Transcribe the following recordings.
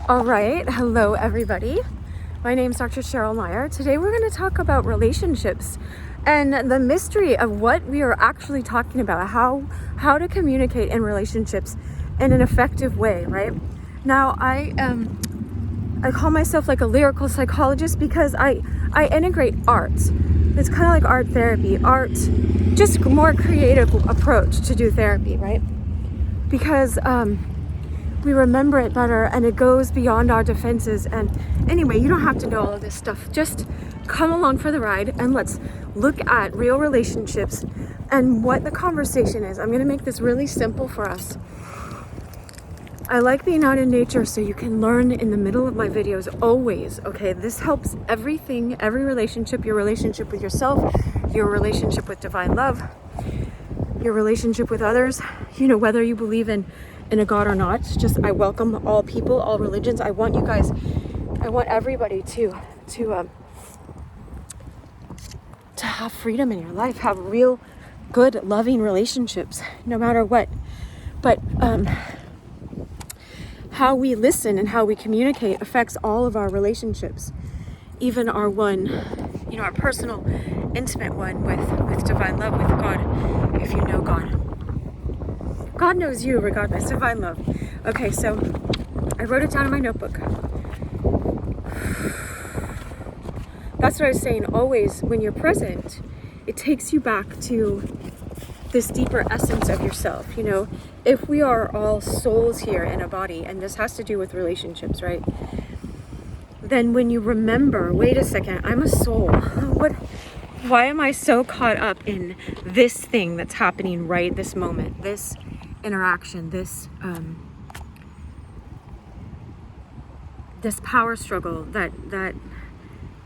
All right, hello everybody. My name is Dr. Cheryl Meier. Today we're going to talk about relationships and the mystery of what we are actually talking about, how to communicate in relationships in an effective way, right? Now, I call myself like a lyrical psychologist because I integrate art. It's kind of like art therapy, just more creative approach to do therapy, right? Because we remember it better and it goes beyond our defenses. And anyway, you don't have to know all of this stuff. Just come along for the ride and let's look at real relationships and what the conversation is. I'm going to make this really simple for us. I like being out in nature so you can learn in the middle of my videos always, okay? This helps everything, every relationship, your relationship with yourself, your relationship with divine love, your relationship with others, whether you believe in a God or not. Just I welcome all people, all religions. I want everybody to have freedom in your life, have real good loving relationships no matter what. But how we listen and how we communicate affects all of our relationships, even our one, our personal intimate one with divine love, with God, if you know God. God knows you regardless, divine love. Okay, so I wrote it down in my notebook. That's what I was saying. Always, when you're present, it takes you back to this deeper essence of yourself. If we are all souls here in a body, and this has to do with relationships, right? Then when you remember, wait a second, I'm a soul. Why am I so caught up in this thing that's happening right this moment, this interaction, this power struggle that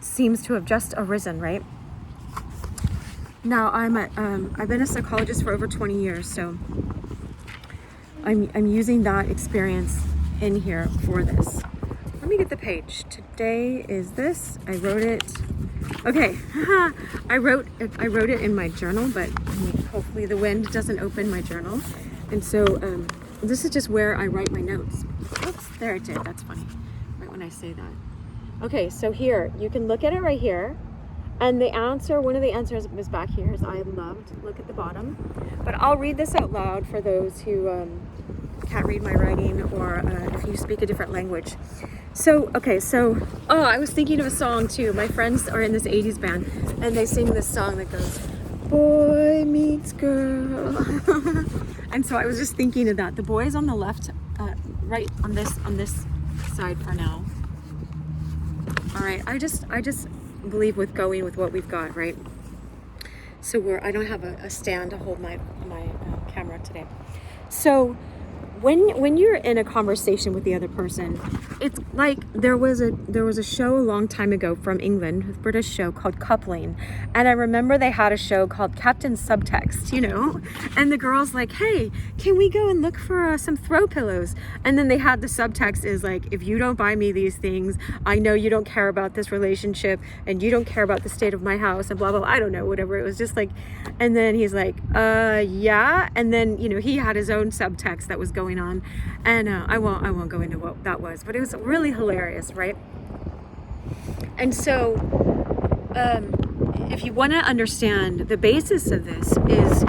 seems to have just arisen, right? Now I've been a psychologist for over 20 years, so I'm using that experience in here for this. Let me get the page. Today is this. I wrote it. Okay, I wrote it in my journal, but hopefully the wind doesn't open my journal. And so this is just where I write my notes. Oops, there it did. That's funny. Right when I say that. Okay, so here, you can look at it right here. And one of the answers is back here, is I am loved. Look at the bottom. But I'll read this out loud for those who can't read my writing, or if you speak a different language. So, I was thinking of a song too. My friends are in this 80s band, and they sing this song that goes, boy meets girl. And so I was just thinking of that. The boy is on the left, right on this side for now. All right, I just believe with going with what we've got, right? So I don't have a stand to hold my camera today. So when you're in a conversation with the other person, it's like there was a show a long time ago from England, a British show called Coupling, and I remember they had a show called Captain Subtext, and the girl's like, hey, can we go and look for some throw pillows? And then they had the subtext is like, if you don't buy me these things, I know you don't care about this relationship, and you don't care about the state of my house, and blah blah blah. I don't know, whatever. It was just like, and then he's like, yeah, and then he had his own subtext that was going on, and I won't go into what that was, but it was really hilarious, right? And so if you want to understand the basis of this is,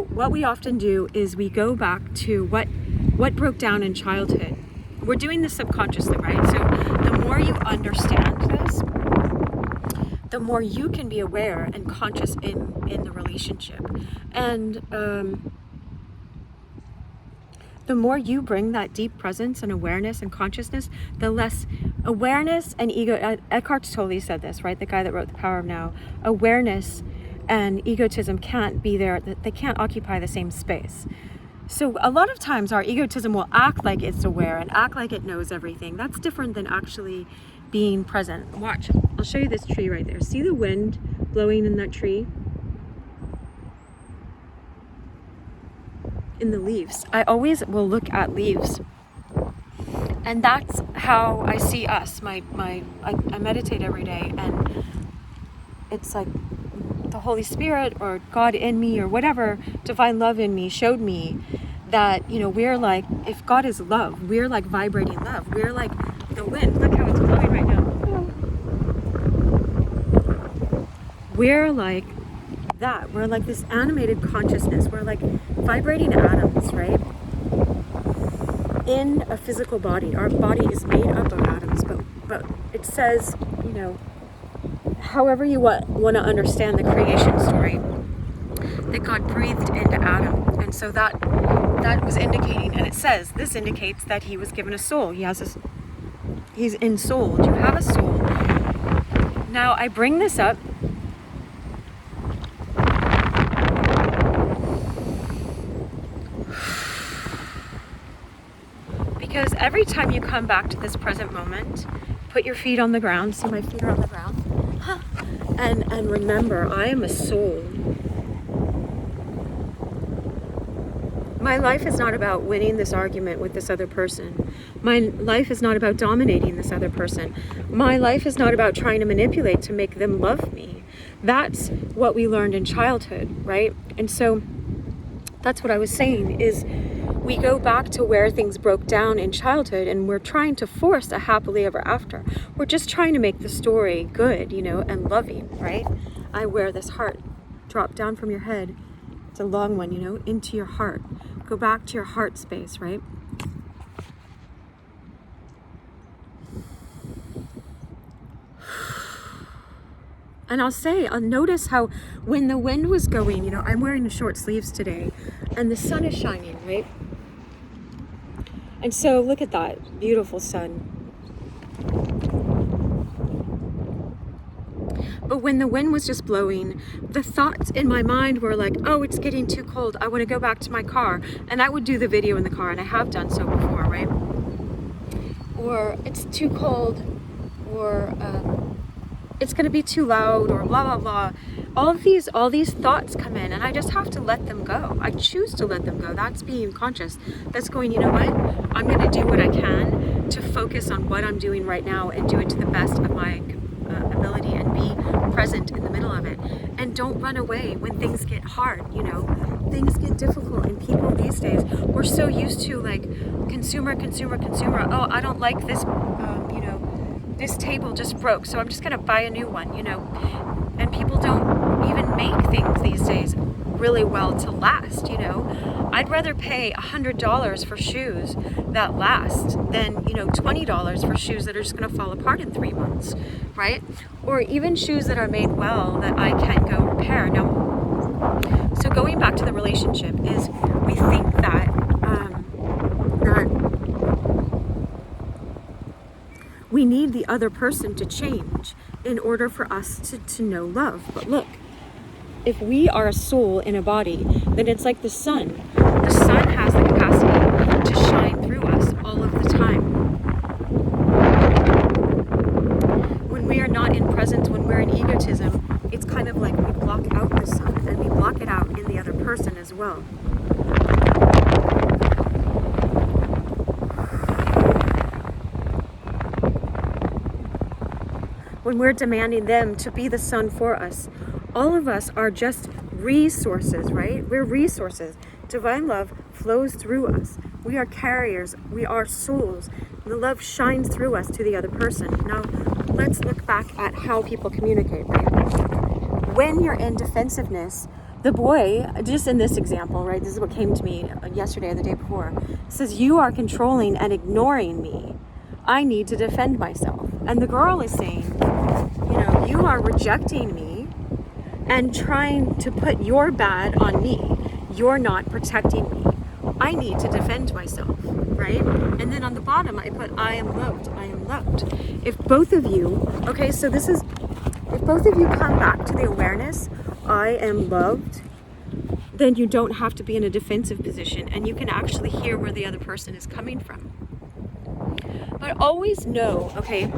what we often do is we go back to what broke down in childhood. We're doing this subconsciously, right? So the more you understand this, the more you can be aware and conscious in the relationship. And the more you bring that deep presence and awareness and consciousness, the less awareness and ego. Eckhart Tolle said this, right? The guy that wrote The Power of Now. Awareness and egotism can't be there. They can't occupy the same space. So a lot of times our egotism will act like it's aware and act like it knows everything. That's different than actually being present. Watch, I'll show you this tree right there. See the wind blowing in that tree? In the leaves. I always will look at leaves, and that's how I see us. I meditate every day, and it's like the Holy Spirit or God in me or whatever, divine love in me showed me that, you know, we're like, if God is love, we're like vibrating love. We're like the wind. Look how it's blowing right now. We're like that. We're like this animated consciousness. We're like vibrating atoms, right? In a physical body. Our body is made up of atoms, but it says, you know, however you want to understand the creation story, that God breathed into Adam. And so that was indicating, and it says, this indicates that he was given a soul. He's ensouled. You have a soul. Now, I bring this up because every time you come back to this present moment, put your feet on the ground. See, my feet are on the ground. And remember, I am a soul. My life is not about winning this argument with this other person. My life is not about dominating this other person. My life is not about trying to manipulate to make them love me. That's what we learned in childhood, right? And so that's what I was saying is we go back to where things broke down in childhood and we're trying to force a happily ever after. We're just trying to make the story good, you know, and loving, right? I wear this heart drop down from your head. It's a long one, you know, into your heart. Go back to your heart space, right? And I'll notice how when the wind was going, you know, I'm wearing short sleeves today and the sun is shining, right? And so look at that beautiful sun. But when the wind was just blowing, the thoughts in my mind were like, oh, it's getting too cold. I want to go back to my car. And I would do the video in the car, and I have done so before, right? Or it's too cold, or it's going to be too loud, or blah, blah, blah. All these thoughts come in, and I just have to let them go. I choose to let them go. That's being conscious. That's going, you know what? I'm going to do what I can to focus on what I'm doing right now and do it to the best of my ability and be present in the middle of it. And don't run away when things get hard, you know. Things get difficult, and people these days, we're so used to like consumer. Oh, I don't like this, you know, this table just broke, so I'm just going to buy a new one, you know. And people don't even make things these days really well to last, you know. I'd rather pay $100 for shoes that last than, you know, $20 for shoes that are just going to fall apart in 3 months, right? Or even shoes that are made well that I can't go repair. Now, so going back to the relationship is we think that we need the other person to change in order for us to know love. But look, if we are a soul in a body, then it's like the sun. The sun has the capacity to shine through us all of the time. When we are not in presence, when we're in egotism, it's kind of like we block out the sun and we block it out in the other person as well. When we're demanding them to be the sun for us, all of us are just resources, right? We're resources. Divine love flows through us. We are carriers. We are souls. The love shines through us to the other person. Now, let's look back at how people communicate, right? When you're in defensiveness, the boy, just in this example, right? This is what came to me yesterday or the day before. Says, you are controlling and ignoring me. I need to defend myself. And the girl is saying, you know, you are rejecting me and trying to put your bad on me. You're not protecting me. I need to defend myself, right? And then on the bottom, I put, I am loved. I am loved. If both of you, okay, so this is, if both of you come back to the awareness, I am loved, then you don't have to be in a defensive position and you can actually hear where the other person is coming from. But always know, okay,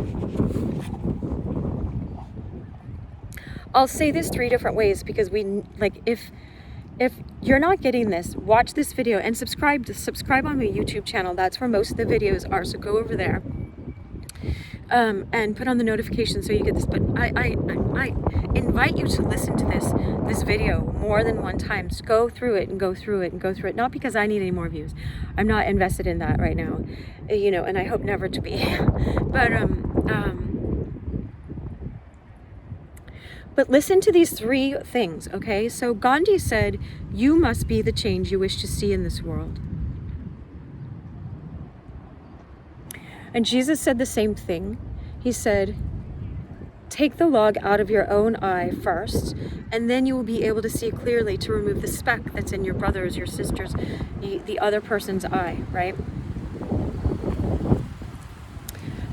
I'll say this 3 different ways because if you're not getting this, watch this video and subscribe on my YouTube channel. That's where most of the videos are, so go over there. and put on the notification so you get this. But I invite you to listen to this video more than one time. Just go through it and go through it and go through it. Not because I need any more views. I'm not invested in that right now, you know, and I hope never to be. But listen to these three things, okay? So Gandhi said, "You must be the change you wish to see in this world." And Jesus said the same thing. He said, "Take the log out of your own eye first, and then you will be able to see clearly to remove the speck that's in your brother's, your sister's, the other person's eye," right?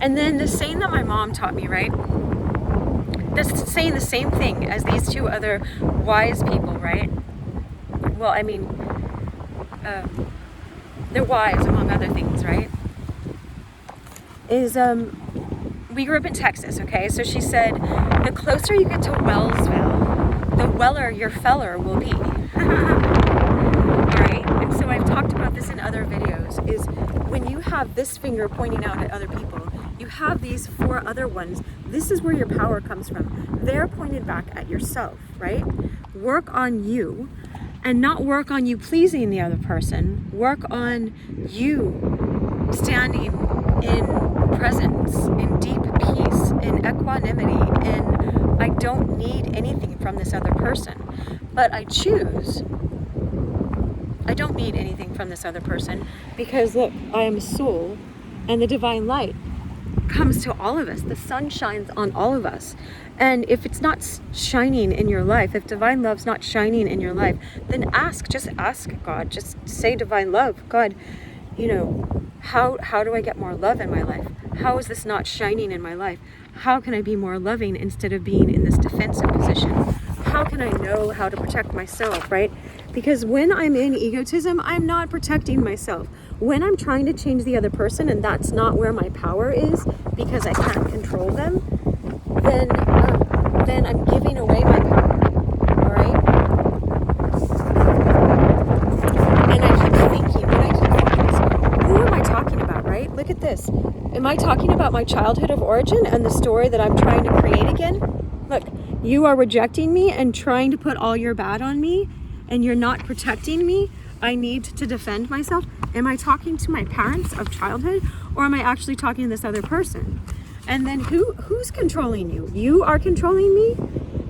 And then the saying that my mom taught me, right? That's saying the same thing as these two other wise people, right? Well, I mean, they're wise among other things, right? Is we grew up in Texas, okay? So she said, the closer you get to Wellsville, the weller your feller will be. Right? And so I've talked about this in other videos, is when you have this finger pointing out at other people, you have these four other ones. This is where your power comes from. They're pointed back at yourself, right? Work on you, and not work on you pleasing the other person. Work on you standing in presence, in deep peace, in equanimity, in I don't need anything from this other person, but I choose. I don't need anything from this other person because look, I am a soul, and the divine light comes to all of us. The sun shines on all of us. And if it's not shining in your life, if divine love's not shining in your life, then just ask God, just say, divine love, God, you know, how do I get more love in my life? How is this not shining in my life? How can I be more loving instead of being in this defensive position? How can I know how to protect myself, right? Because when I'm in egotism, I'm not protecting myself. When I'm trying to change the other person and that's not where my power is because I can't control them, then I'm giving away my power, all right? And I keep thinking, who am I talking about, right? Look at this. Am I talking about my childhood of origin and the story that I'm trying to create again? Look, you are rejecting me and trying to put all your bad on me, and you're not protecting me. I need to defend myself. Am I talking to my parents of childhood, or am I actually talking to this other person? And then who's controlling you? You are controlling me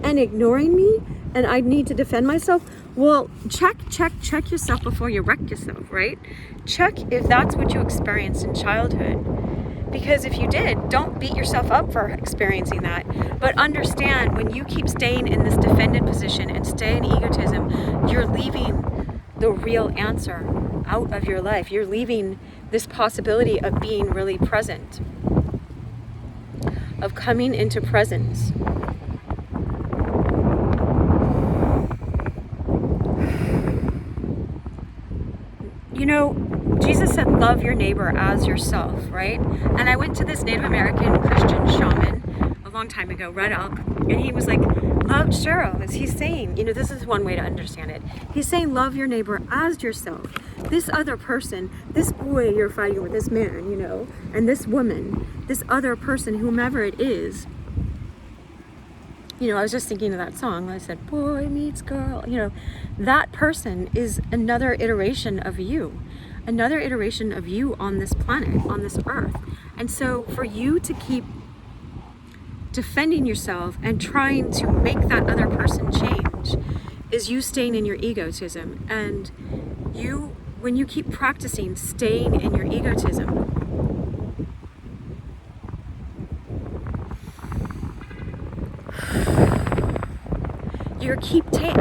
and ignoring me, and I need to defend myself. Well, check yourself before you wreck yourself, right? Check if that's what you experienced in childhood. Because if you did, don't beat yourself up for experiencing that. But understand, when you keep staying in this defended position and stay in egotism, you're leaving the real answer out of your life. You're leaving this possibility of being really present, of coming into presence. You know, Jesus said, love your neighbor as yourself, right? And I went to this Native American Christian shaman a long time ago, Red Elk, and he was like, love Cheryl, as he's saying, you know, this is one way to understand it. He's saying, love your neighbor as yourself. This other person, this boy you're fighting with, this man, you know, and this woman, this other person, whomever it is, you know, I was just thinking of that song. I said, boy meets girl, you know, that person is another iteration of you on this planet, on this earth. And so for you to keep defending yourself and trying to make that other person change is you staying in your egotism. And when you keep practicing staying in your egotism,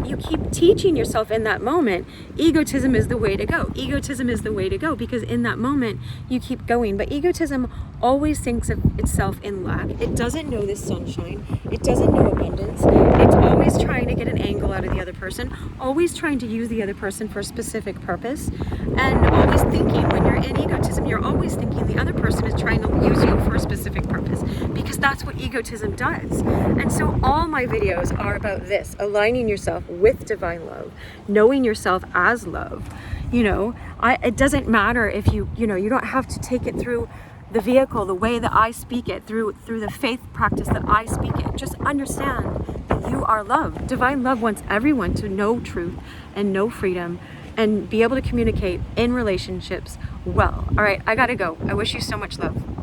you keep teaching yourself in that moment, egotism is the way to go. Egotism is the way to go, because in that moment you keep going. But egotism always thinks of itself in lack. It doesn't know this sunshine. It doesn't know abundance. It's always trying to get an angle out of the other person, always trying to use the other person for a specific purpose, and always thinking, when you're in egotism, you're always thinking the other person is trying to use you for a specific purpose, because that's what egotism does. And so all my videos are about this, aligning yourself with divine love, knowing yourself as love. You know, it doesn't matter if you don't have to take it through the vehicle, the way that I speak it, through the faith practice that I speak it. Just understand that you are love. Divine love wants everyone to know truth and know freedom and be able to communicate in relationships well. All right, I gotta go. I wish you so much love.